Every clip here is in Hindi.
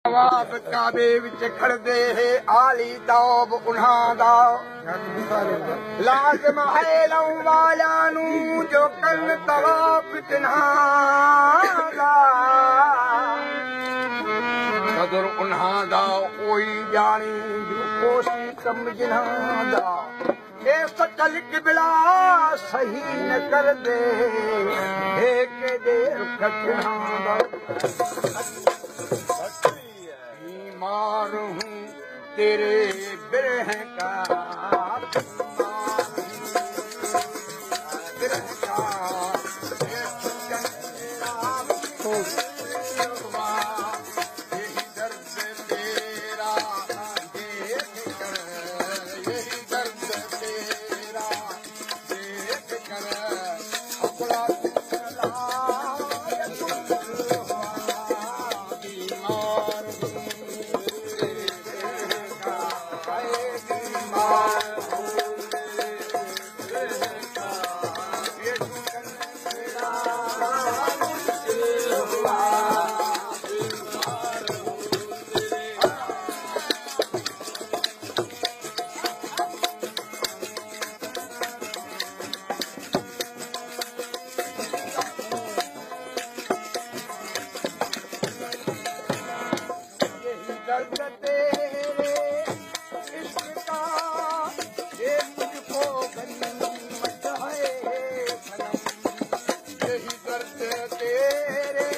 आवाज काबे विच खड़दे है आली तौब उन्हां दा लाज़िम है लहू वाला नू जो कन तवाफ तिन्हां दा कदर उन्हां दा कोई जानी जो कोसी कम जिन्हां दा ए सचल किबला सही न कर दे हे के देर कतिन्हां दा बीमार हूँ तेरे बिरह का यही दर्द तेरा देख कर यही दर्द तेरा देख कर अपना दर्द तेरे इश्क का ये मुझको गनीमत है सनम यही दर्द तेरे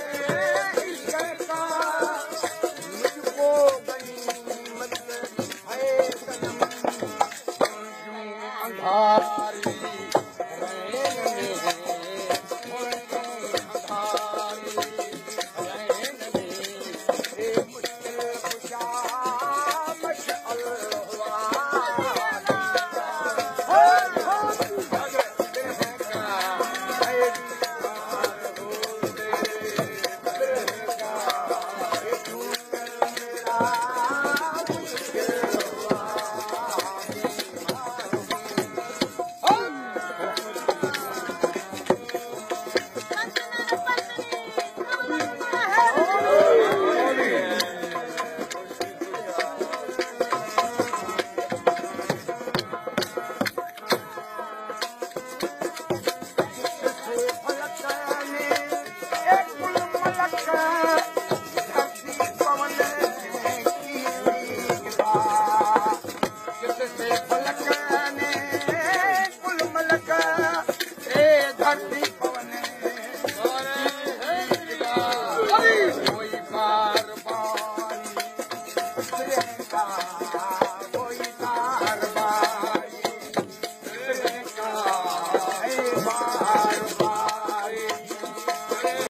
इश्क का मुझको गनीमत है सनम अंधारी बार